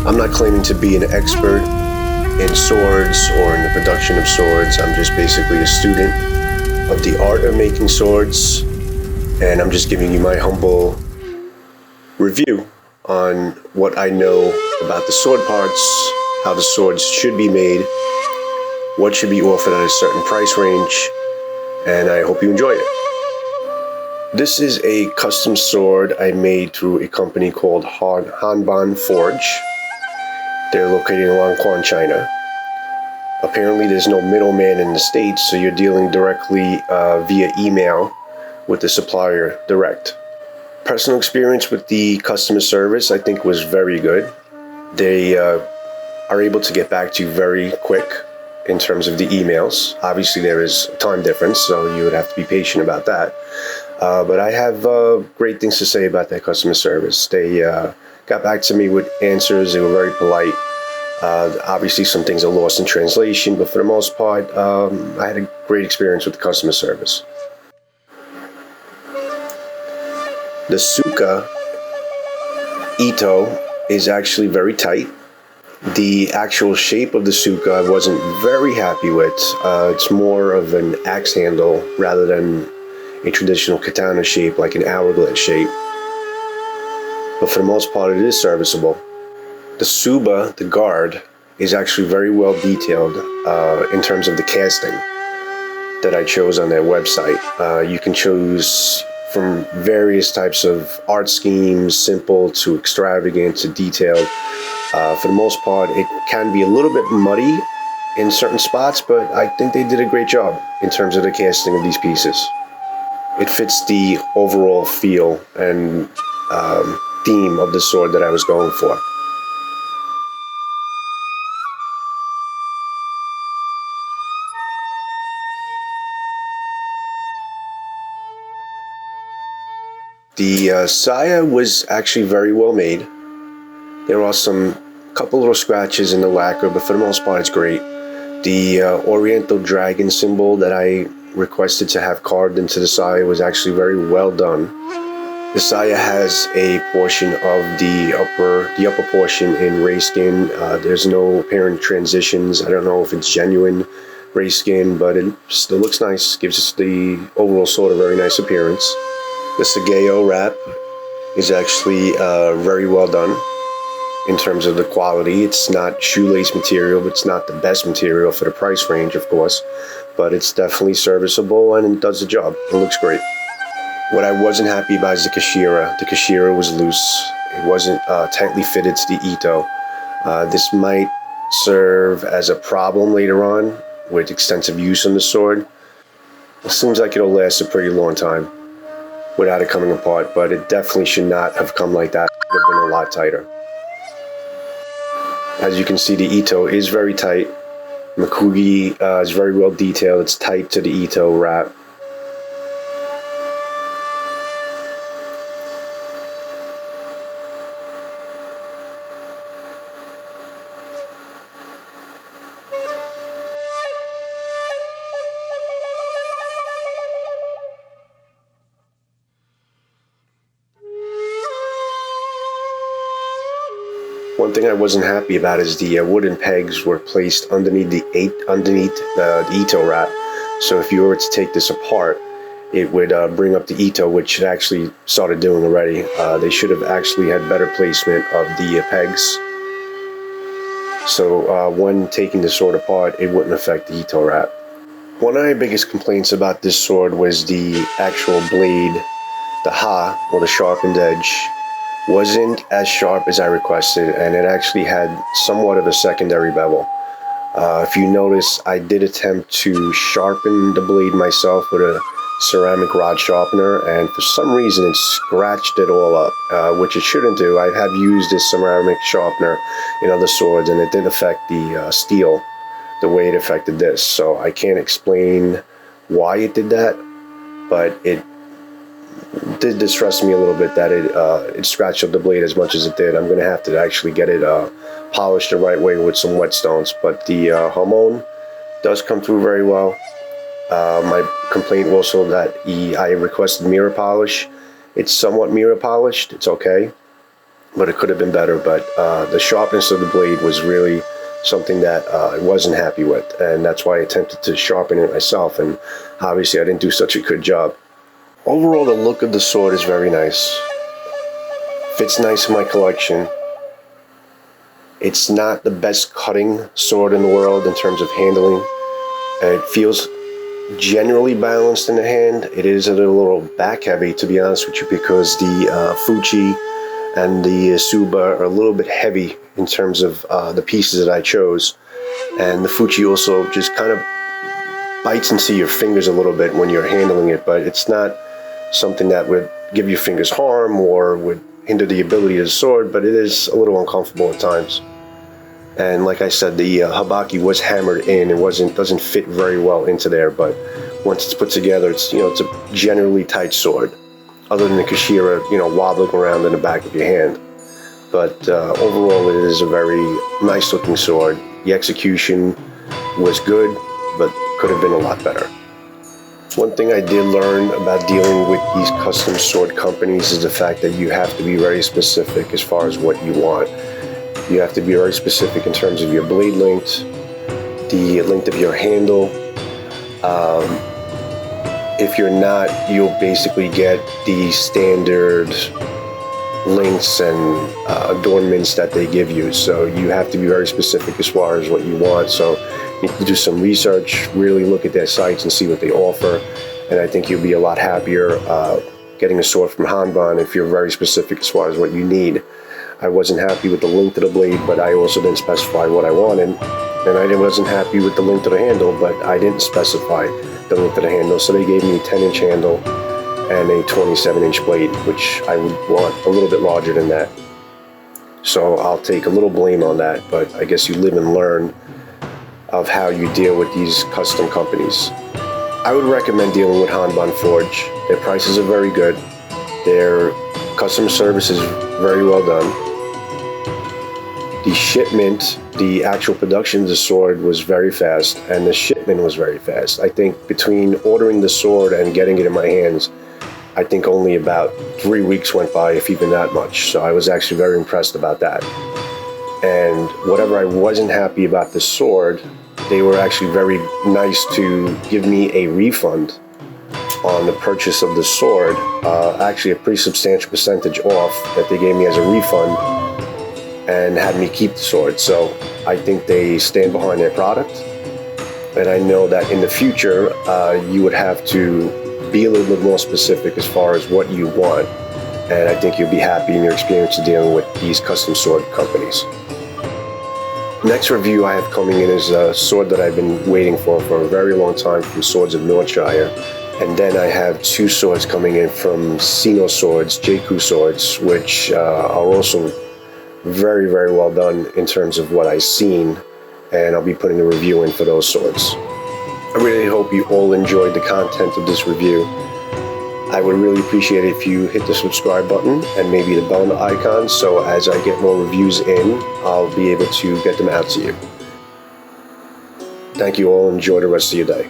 I'm not claiming to be an expert in swords or in the production of swords. I'm just basically a student of the art of making swords, and I'm just giving you my humble review on what I know about the sword parts, how the swords should be made, what should be offered at a certain price range, and I hope you enjoy it. This is a custom sword I made through a company called Hanbon Forge. They're located in Langquan, China. Apparently there's no middleman in the States, so you're dealing directly via email with the supplier direct. Personal experience with the customer service I think was very good. They are able to get back to you very quick in terms of the emails. Obviously there is a time difference, so you would have to be patient about that. But I have great things to say about their customer service. They got back to me with answers. They were very polite. Obviously some things are lost in translation, but for the most part, I had a great experience with the customer service. The Suka Ito is actually very tight. The actual shape of the Suka I wasn't very happy with. It's more of an axe handle rather than a traditional katana shape, like an hourglass shape. But for the most part, it is serviceable. The Suba, the guard, is actually very well detailed in terms of the casting that I chose on their website. You can choose from various types of art schemes, simple to extravagant to detailed. For the most part, it can be a little bit muddy in certain spots, but I think they did a great job in terms of the casting of these pieces. It fits the overall feel and theme of the sword that I was going for. The saya was actually very well made. There are some couple little scratches in the lacquer, but for the most part it's great. The Oriental dragon symbol that I requested to have carved into the saya was actually very well done. The saya has a portion of the upper portion in ray skin. There's no apparent transitions. I don't know if it's genuine ray skin, but it still looks nice. Gives us the overall sword a very nice appearance. The Sageo wrap is actually very well done in terms of the quality. It's not shoelace material, but it's not the best material for the price range, of course, but it's definitely serviceable and it does the job. It looks great. What I wasn't happy about is the Kashira. The Kashira was loose. It wasn't tightly fitted to the Ito. This might serve as a problem later on with extensive use on the sword. It seems like it'll last a pretty long time without it coming apart, but it definitely should not have come like that. It would have been a lot tighter. As you can see, the Ito is very tight. Makugi is very well detailed. It's tight to the Ito wrap. One thing I wasn't happy about is the wooden pegs were placed underneath the Ito wrap. So if you were to take this apart, it would bring up the Ito, which it actually started doing already. They should have actually had better placement of the pegs. So when taking the sword apart, it wouldn't affect the Ito wrap. One of my biggest complaints about this sword was the actual blade, the ha, or the sharpened edge, wasn't as sharp as I requested, and it actually had somewhat of a secondary bevel. If you notice, I did attempt to sharpen the blade myself with a ceramic rod sharpener, and for some reason it scratched it all up, which it shouldn't do. I have used this ceramic sharpener in other swords, and it didn't affect the steel the way it affected this. So I can't explain why it did that, but it did distress me a little bit that it scratched up the blade as much as it did. I'm going to have to actually get it polished the right way with some whetstones. But the Hanbon does come through very well. My complaint also that I requested mirror polish. It's somewhat mirror polished. It's okay. but it could have been better. But the sharpness of the blade was really something that I wasn't happy with, and that's why I attempted to sharpen it myself, and obviously I didn't do such a good job. Overall, the look of the sword is very nice. Fits nice in my collection. It's not the best cutting sword in the world in terms of handling. It feels generally balanced in the hand. It is a little back heavy, to be honest with you, because the Fuchi and the Suba are a little bit heavy in terms of the pieces that I chose. And the Fuchi also just kind of bites into your fingers a little bit when you're handling it, but it's not something that would give your fingers harm or would hinder the ability of the sword, but it is a little uncomfortable at times. And like I said, the habaki was hammered in. It doesn't fit very well into there, but once it's put together, it's it's a generally tight sword, other than the kashira, wobbling around in the back of your hand. But overall, it is a very nice looking sword. The execution was good, but could have been a lot better. One thing I did learn about dealing with these custom sword companies is the fact that you have to be very specific as far as what you want. You have to be very specific in terms of your blade length, the length of your handle. If you're not, you'll basically get the standard links and adornments that they give you. So you have to be very specific as far as what you want. So you need to do some research, really look at their sites and see what they offer. And I think you'll be a lot happier getting a sword from Hanbon if you're very specific as far as what you need. I wasn't happy with the length of the blade, but I also didn't specify what I wanted. And I wasn't happy with the length of the handle, but I didn't specify the length of the handle. So they gave me a 10-inch handle and a 27-inch blade, which I would want a little bit larger than that. So I'll take a little blame on that, but I guess you live and learn of how you deal with these custom companies. I would recommend dealing with Hanbon Forge. Their prices are very good. Their customer service is very well done. The shipment, the actual production of the sword was very fast, and the shipment was very fast. I think between ordering the sword and getting it in my hands, I think only about 3 weeks went by, if even that much. So I was actually very impressed about that. And whatever I wasn't happy about the sword, they were actually very nice to give me a refund on the purchase of the sword. Actually a pretty substantial percentage off that they gave me as a refund, and had me keep the sword. So I think they stand behind their product. And I know that in the future, you would have to be a little bit more specific as far as what you want. And I think you'll be happy in your experience of dealing with these custom sword companies. Next review I have coming in is a sword that I've been waiting for a very long time from Swords of Northshire. And then I have 2 swords coming in from Sino Swords, Jaku Swords, which are also very, very well done in terms of what I've seen, and I'll be putting a review in for those swords. I really hope you all enjoyed the content of this review. I would really appreciate it if you hit the subscribe button and maybe the bell icon, so as I get more reviews in, I'll be able to get them out to you. Thank you all, and enjoy the rest of your day.